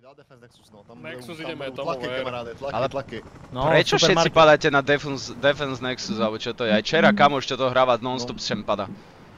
Nexus ideme, tomu ver. Ale tlaky. prečo všetci padáte na Defense Nexus, alebo čo to je? Aj včera kamoš, čo to hráva non-stop sem pada.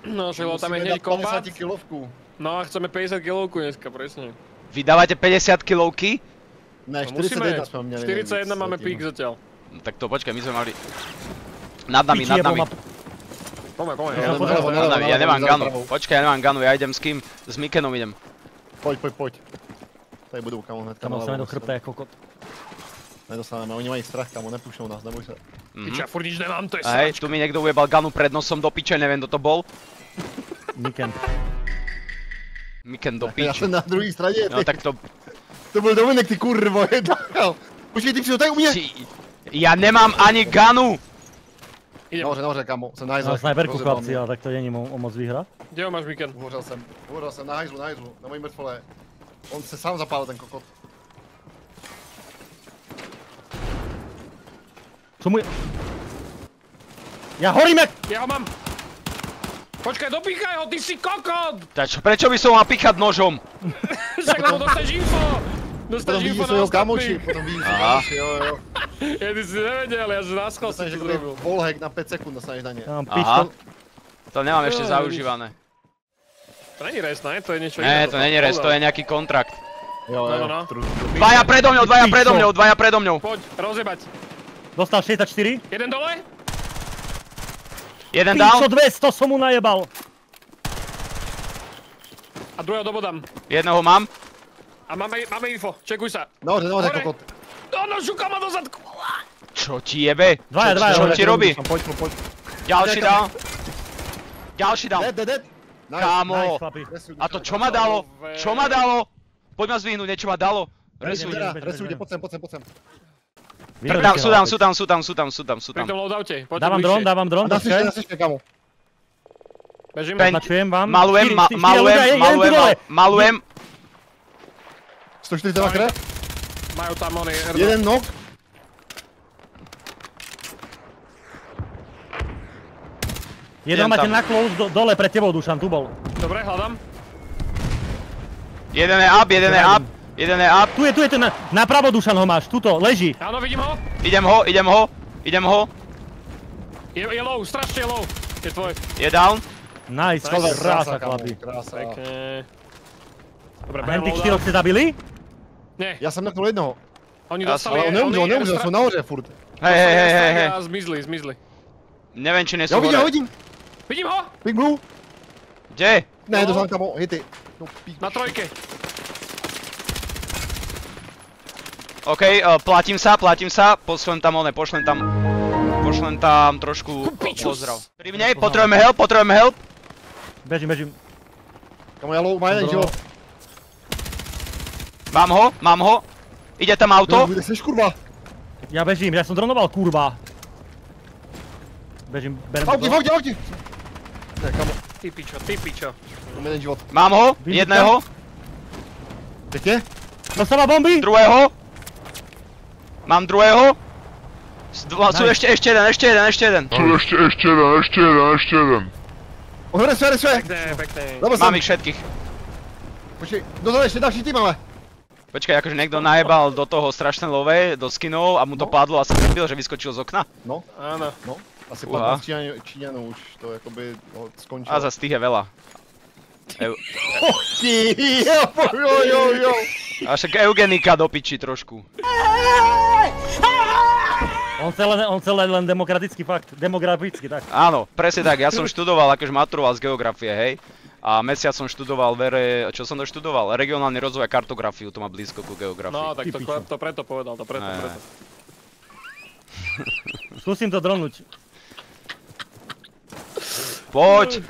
No, že tam je hneď kombat. 50 kilovku. No a chceme 50 kilovku dneska, presne. Vy dávate 50 kilovky? Ne, 41 sme mali. 41 máme pík zatiaľ. Tak to počkaj, my sme mali... Nad nami. Poďme. Ja nemám ganu. Počkaj, ja nemám ganu, ja idem s kým? S Mikenom idem. Poď. Tady budú, kamo, hned. Kamo, sme do chrbta jako kot. Nedostaneme, oni mají strach, kamo, nepúšťou nás, neboj sa. Pič, ja furt nič nemám, to je Hej, sračka. tu mi niekto ujebal ganu pred nosom do piče, neviem, kto to bol. Miken. Miken do Ja piči. som na druhej strane, No tak to... To bol Dominik, ty kurvo, Počkej, ty si to tak u mňa. Ja nemám ani ganu! Nahoře, kamo, jsem na hajzle. Mám snajperku, chlapci, ale tak to není o moc výhra. Kde ho máš, Miken? Uhořel jsem, na hajzlu, na mojí mrtvole. On se sám zapálil, ten kokot. Co mu je? Ja horím jak... Ja ho mám! Počkaj, dopíchaj ho, ty si kokot! Prečo by som mal píchať nožom? Však lebo dostaneš info! Dostaneš info na ostatných! Potom vidí svojho kamoči, jo. Ja ty si nevedel, ja že na schvál si to zrobil. Wallhack na 5 sekúnd dostaneš na ne. Ja mám Aha. pištol. To nemám ešte zaužívané. To není res, ne? To je niečo iné. Ne, to není res, to je nejaký kontrakt. Jo. Dvaja predo mňou! Poď, rozjebať. Dostal 64. Jeden dole? Jeden down. Pičo 200 som mu najebal. A druhého dobodám. Jedného mám. A máme info, čekuj sa. Nahoře, kokot. No, šuka ma do zadku. Čo ti jebe? Dvaja. Čo ti robí? Poď. Ďalší down. Ďalší down. Dead. Kámo. A to čo ma dalo? Čo ma dalo? Poď ma zvihnúť, niečo ma dalo. Resujte, poď sem. Sú tam. Pri tom loadoute, poďte bližšie. Dávam dron, počkaj. Nasičte, kamo. Bežíme. Naznačujem vám. Malujem. 142 krev. Majú tam oný Erdo. Jeden knock. Jeden máte na close dole pred tebou, Dušan, tu bol. Dobre, hľadám. Jeden je up. Tu je ten, napravo Dušan ho máš, tuto, leží. Áno, vidím ho. Idem ho. Je low, strašne low. Je tvoj. Je down. Nice, krása, chlapi. Pekne. Dobre, A hen berem tých loadout. 4 ste zabili? Nie. Ja som naknul jednoho. Oni dostali... Ale on neumřel, sú nahoře furt. Hej. A zmizli. Neviem, či nie Ja sú ho hore. vidím. Vidím ho! Big blue. Kde? Ne, došel kamo, hity. Na trojke. OK, platím sa. Pošlem tam trošku pozdrav. Pri mne, potrebujeme help. Bežím. Kamo, ja low, má jeden život. Mám ho. Ide tam auto. Kde seš, kurva? Ja bežím, ja som dronoval, kurva. Bežím, berem to. Vauti. Ne, kamo, Ty pičo. mám jeden život. Mám ho, jedného. Pěkně? Dostáva bomby! Druhého. Mám druhého. Sú ešte jeden. Ešte jeden. Resuje. Pekne. Dobre Mám som. ich všetkých. Počkej, dozadu ešte další tým máme. Počkaj, akože niekto najebal do toho strašné love, do skinov a mu to padlo a sa nebil, že vyskočil z okna. No, Áno. asi Uha. 15 Číňanů už to jakoby skončilo. A zas tých je veľa. Jo. A však eugenika do piči trošku. On chce len demokratický fakt, demografický, tak. Áno, presne tak, ja som študoval, akože maturoval z geografie, hej. A mesiac som študoval čo som doštudoval? Regionálny rozvoj a kartografiu, to má blízko ku geografii. No, tak to preto povedal, to preto. Skúsim to dronúť. Poď!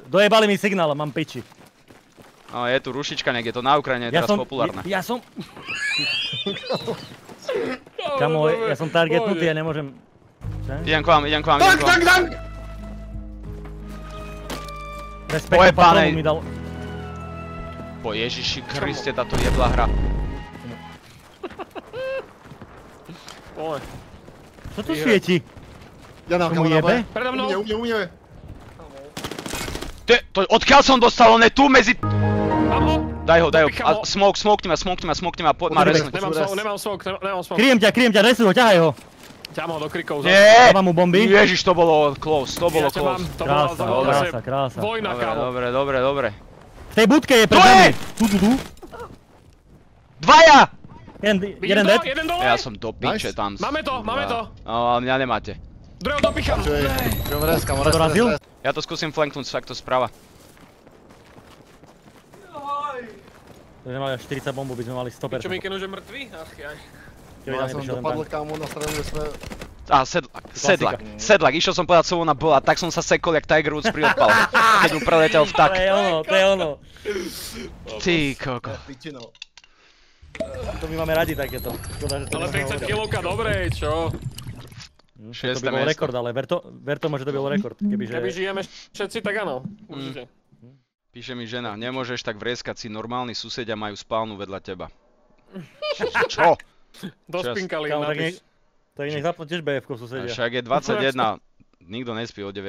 Dojebali mi signál, mám piči. No, je tu rušička, je to na Ukrajine, je teraz populárne. Ja som... Kamo, ja som targetnutý, ja nemôžem... Idem k vám. Tank! Respekt patronu mi dal. Po Ježiši Kriste, táto jebla hra. Čo tu svieti? Ja nám Komu jebe? Predo mnou. U mňa. Odkiaľ som dostal, on je tu medzi... Mám ho. Daj ho. Dopícham A ho. smokni ma, poď ma resnúť. Nemám smok. Kryjem ťa, dresuj ho, ťahaj ho. Ťam ho do krikov. Nie! Dávam mu bomby. Ježiš, to bolo close, to bolo Ja ťa mám, close. to bola zase Krása. vojna, kámo. Dobre. V tej budke je pred To je! nami. Tu. Dvaja! Jeden dead. Jeden dole. Ja som do piče tam. Máme to. No, mňa nemáte. Druhého dopicham. Čo res, kamo, Dorazil? res. Ja to skúsim flanknúť takto sprava. To sme mali až 40 bombu, by sme mali 100%. Čo mi kenu, že mŕtvy? Ach jaj. No, ja som dopadl, kamo, na stranu, kde sme... Sedlak, išiel som povedať slovo na bola, tak som sa sekol jak Tiger Woods pri odpale, keď mu preletel v tak. To je ono. Ty koko. Pičino. To my máme radi takéto. Škoda, že to Ale nemáme 30 hovoriť. kilovka, dobre, čo? To Šieste by bol miesto. rekord, ale ver tomu, že to by bol rekord. Keby Kebyže... žijeme všetci, tak áno. Určite. Píše mi žena, nemôžeš tak vrieskať si, normálni susedia majú spálnu vedľa teba. Čo? Dospinkali Kámo, tak napis. tak nech zapnú tiež BF-ko susedia. Však je 21, nikto nespí o 9.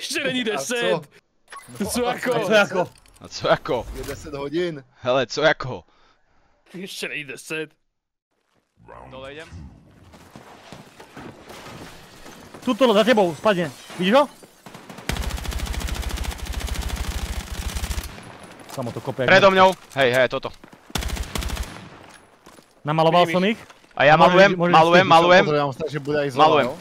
Ešte není A 10. Co ako? To je ako? A co ako? Je 10 hodín. Hele, co ako? Ešte není 10. Dole idem? Tuto za tebou, spadne. Vidíš ho? Samo to kope. Predo mňou. Hej, toto. Namaloval Vidím som ich. A ja Môžeš- malujem. Pozor, ja mám strach, že bude aj zlova, Malujem. no.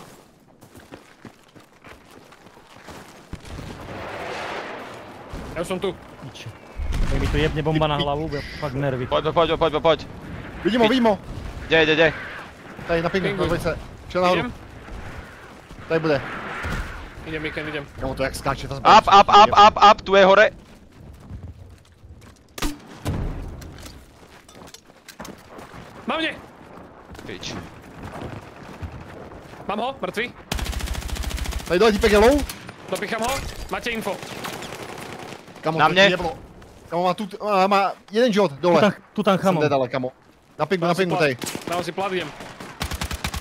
Ja už som tu. Piče. Nech mi tu jebne bomba na hlavu, budem fakt nervy. Poď. Vidím ho. Kde? Tady na pingu, Pingu. pojď se. Šel nahoru. Idem? Tady bude. Idem. Kamo, to jak skáče ta zbraň. Up, tu je hore. Mám mne! Pič. Mám ho, mŕtvy. Tady dole típek je low. Dopicham ho. Máte info. Kamo, Na to mne. ti jeblo. Kamo, má jeden život dole. Tu tam Jsem chamom. dedale, kamo. Na pingu, tady. Dám si plat, idem.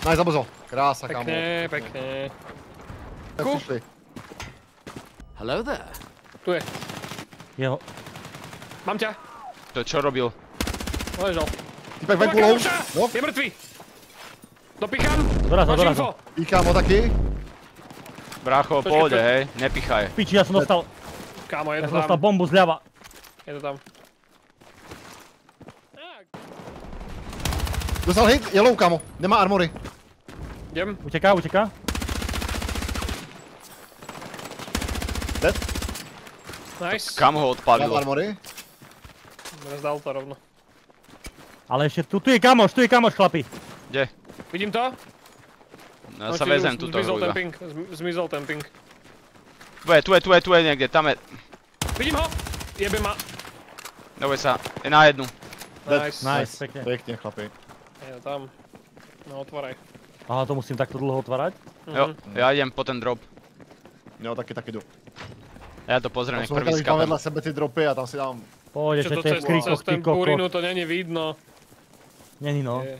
Nice, zabrzo. Krása, kamo. Pekne. Tak přišli. Hello there. Tu je. Jeho. Mám ťa. To čo robil? Ležal. Típek venku low. No, Je mŕtvy. Dopicham. Dorazil. Máš info. píkám ho taky. Brácho, Počkaj, pohode, počkaj. hej, nepichaj. Piči, ja som dostal Kámo, je to tam. bombu zľava. Je to tam. Dostal hit, je low, kamo. Nemá armory. Idem. Uteká. Dead. Nice. Kam ho Mám odpalilo? armory. Rozdal to rovno. Ale ešte tu je kamoš, chlapi. Kde? Vidím to? Ja sa vezem túto hru iba. Zmizol ten ping. Tu je niekde, tam je. Vidím ho! Jebe ma. Neboj sa, je na jednu. Nice. Pekne. Pěkně, chlapi. Je tam. No otvoraj. Aha, to musím takto dlho otvárať? Jo, ja idem po ten drop. Jo, taky jdu. Ja to pozriem, Tam jak jsou prvý tady tam skapem. vedle sebe ty dropy a tam si dám. Pôjde, Čo že to to je v krikoch, cez ty ten burinu kokot. to není vidno. Není no. Je.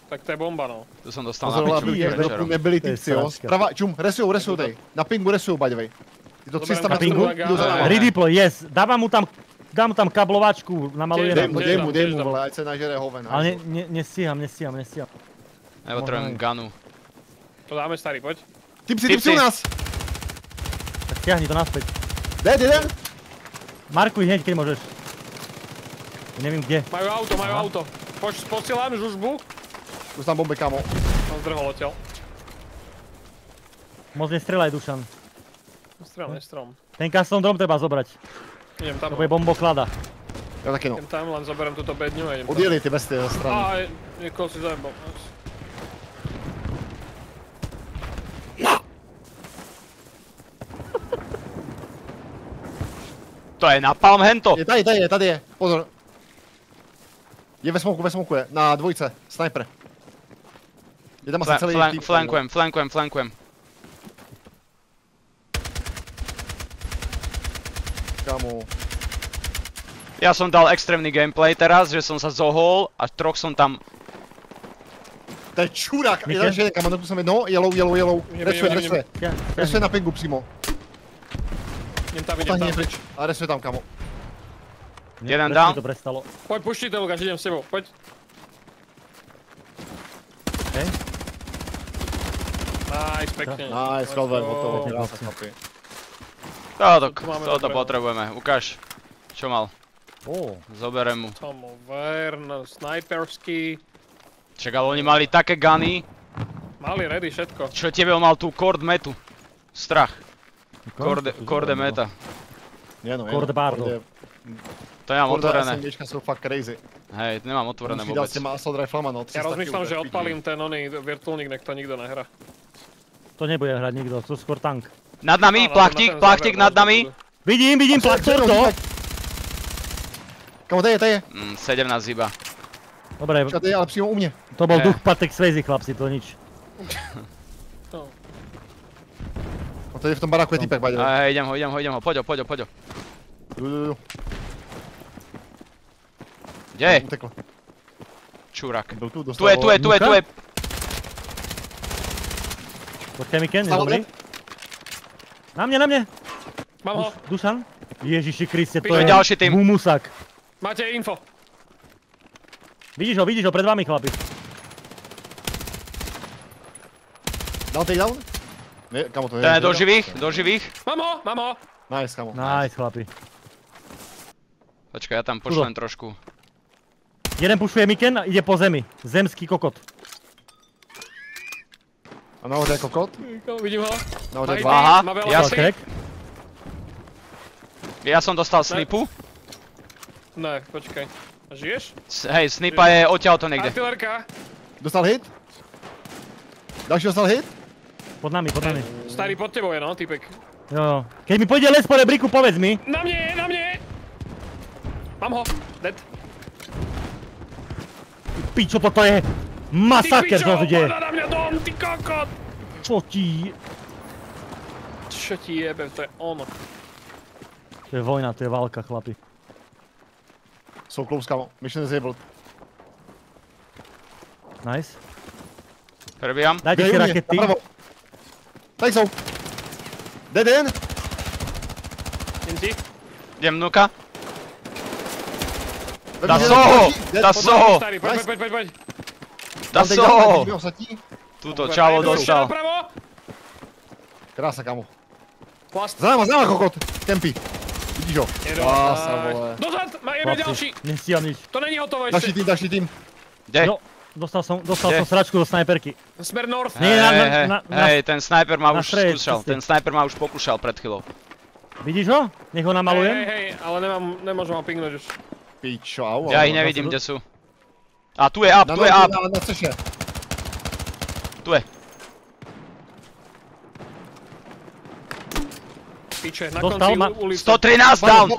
Tak to je bomba no. Tu som dostal na Pozor, piču aby těch dropů večerom. nebyli To je týpci, jo. sračka. Zprava, čum, resujou tady. Na pingu resujou, by the way. Je to 300 Zoberiem metrů, pingu. jdu za náma. Redeploy, yes. Dám mu tam kablovačku, namalujem. Tiež dám. Dej mu, vole, ať se nažere hoven. Ale nestíham. Nepotrebujem gunu. To dáme starý, poď. Tipsy u nás! Tak stiahni to naspäť. Dead, jeden! Markuj hneď, keď môžeš. Neviem kde. Majú auto. Posielam žužbu. Už tam bomby, kamo. Mám zdrhol odtiaľ. Moc nestrelaj, Dušan. Nestrom. Ten custom drop treba zobrať. Idem tam. To bude bomboklada. Já taky no. Idem tam, len zoberiem túto bedňu a idem tam. Odjeli ty vesty za stranu. Niekoho si zajebal. To je napalm hento! Je tady je. Pozor. Je ve smoku je. Na dvojce. Sniper. Je tam asi celý týp. Flankujem. Kámo. Ja som dal extrémny gameplay teraz, že som sa zohol a troch som tam... To je čurák. Je Míče? tam ještě jeden, kamo, tu jsem jedno. Yellow. Resuje. Ja, Resuje na pingu přímo. Idem tam. Potahni mě pryč. A resuje tam, kamo. Jeden Prečo down. mi to prestalo? Poď, puštite, Lukáš, idem s tebou, poď. Okay. Nice, pekne. Nice, Calver, hotovo. Krása, chlapi. Toto potrebujeme. Ukáž, čo mal. Zoberiem mu. Tomover, snajperský. Čak, ale oni mali také guny. Mali ready všetko. Čo tebe on mal tú cord metu? Strach. Corde meta. Corde bardo. To nemám otvorené. SMGčka sú fakt crazy. Hej, to nemám otvorené Už vydal vôbec. ste ma Assault Rifle, no. Ja rozmýšľam, že odpalím ten oný virtuálnik, nech to nikto nehrá. To nebude hrať nikto, to skôr tank. Nad nami, plachtík nad nami. Vidím, plachtík to. Kamo, to je. 17 iba. Dobre, Čo to je, ale přímo u mne. to bol duch Patek Svejzy, chlapci, to nič. No to je v tom baráku je typek, baďo. Hej, idem ho, poď ho. Ju. Kde je? Utekl. Čurák. Byl tu, Tu je. Počkaj mi Ken, je dobrý? Na mne! Mám ho. Dušan? Ježiši Kriste, to To je je ďalší tým. Mumusak. Máte info. Vidíš ho, pred vami chlapi. Dal takedown? Nie, kamo to je. Ten je do živých. Mám ho. Nice, kamo. Nice chlapi. Počkaj, ja tam pošlem trošku. Jeden pušuje Miken a ide po zemi. Zemský kokot. A nahoře je kokot? Vidím ho. Nahoře je Má dva. Aha, má veľa ja asi. Crack. Ja som dostal snipu. Ne, počkaj. A žiješ? Hej, snipa je odtiaľto niekde. Artilérka. Dostal hit? Další dostal hit? Pod nami. Starý pod tebou je, no, typek. Jo. Keď mi pôjde les po rebríku, povedz mi. Na mne! Mám ho. Dead. Pičo, toto je masaker, čo sa tu deje. Pada na mňa dom, ty kokot! Čo ti... Čo ti jebe, to je ono. To je vojna, to je válka, chlapi. So close, kamo. Mission disabled. Nice. Prebijam. Dajte si rakety. Napravo. Tady jsou. Dead end. Idem ti. Idem vnúka. Ve Dá mně soho! dead. Dá soho! Starý, poď. Dá Dal takedown, soho! tak ostatní. Tuto čavo dostal. Napravo. Krása, kamo. Plast. Za náma, kokot. Kempy. Vidíš ho? Krása, vole. Dozad, jebe ďalší. Nestíham nič. To není hotovo ešte. Další tým. Kde? Jo, dostal som Kde? sračku do snajperky. Smer north. Nie, Hej, ten sniper ma na už stred, skúšal. ceste. Ten sniper ma už pokúšal pred chvíľou. Vidíš ho? Nech ho namalujem. Hej, ale nemôžem ho pingnúť už. Pičo, au. Ja ich nevidím, kde sú. A tu je up. Na střeše. Tu je. Piče, na Dostal konci ma- ulice. 113 down!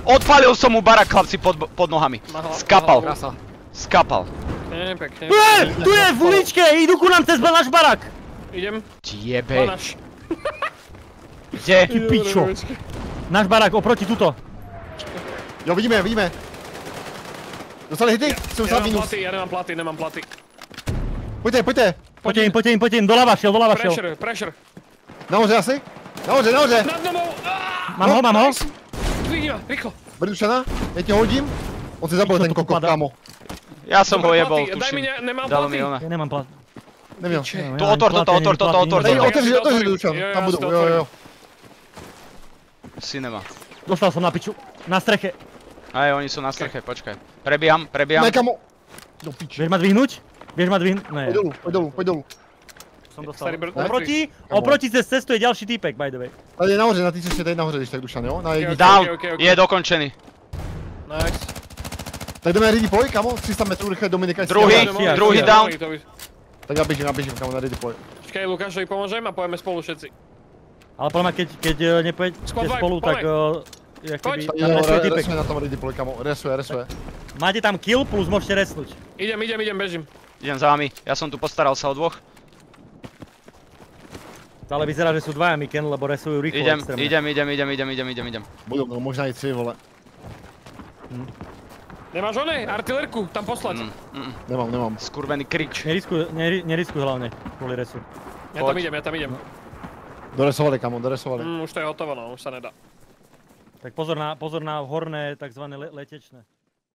Odpalil som mu barak, chlapci, pod nohami. Skapal. Krása. Skapal. Pekne. Tu je v uličke, idú ku nám cez náš barak. Idem. Jebe. Naš. Kde? Ty pičo. Náš barak oproti tuto. Jo, vidíme. Dostali hity? Jsem sám minus. Ja nemám platy. Pojďte. Poďte im, doľava šiel. Pressure. Nahoře asi? Nahoře. Nad domou. Mám ho. Vidím ma, rýchlo. Brdušana, já tě hodím. On si zabil Pičo, ten to kokot, padá. kámo. Ja som ho Dobre, jebol, platy. Daj mi, tuším. nemám Dal platy. mi ona. Ja nemám plat. Neměl. Tu otvor toto. Tady, Dobre, otevři, ja si to otvorím. Dušan, Jo, tam ja si budou, to jo. otvorím. Cinema. Dostal som na piču. Na streche. Hej, oni sú na streche, počkaj. Prebijam. Ne, kamo. Do piči. Vieš ma dvihnúť? Ne. Pojď dolů. Som Starý dostal. brd- Oproti cez cestu je ďalší týpek, by the way. Tady je nahoře, na té cestě, tady nahoře, když tak Dušan, jo? Na jedničce. Down. ok. Je dokončený. Nice. Tak jdeme ready point, kamo, 300 metrů rychle Dominika. Druhý down. Tak já běžím, kamo, na ready point. Počkaj, Lukášovi pomôžem a pojeme spolu všetci. Ale podľa mňa, keď nepôjdete Squad wipe, spolu, tak... jak Poď. keby... Tak tam jo, resuje týpek. resuje na tom ready point, kamo, resuje. Máte tam kill plus môžete resnúť. Idem, bežím. Idem za vami. Ja som tu postaral sa o dvoch. Ale vyzerá, že sú dvaja Miken, lebo resujú rýchlo extrémne. Idem. Budou, no možná i 3, vole. Nemáš onej, artilérku, tam poslať. Nemám. Skurvený krič. Neriskuj hlavne, kvôli resu. Ja tam idem. Doresovali, kamo, Už to je hotovo, no, už sa nedá. Tak pozor na horné takzvané letečné.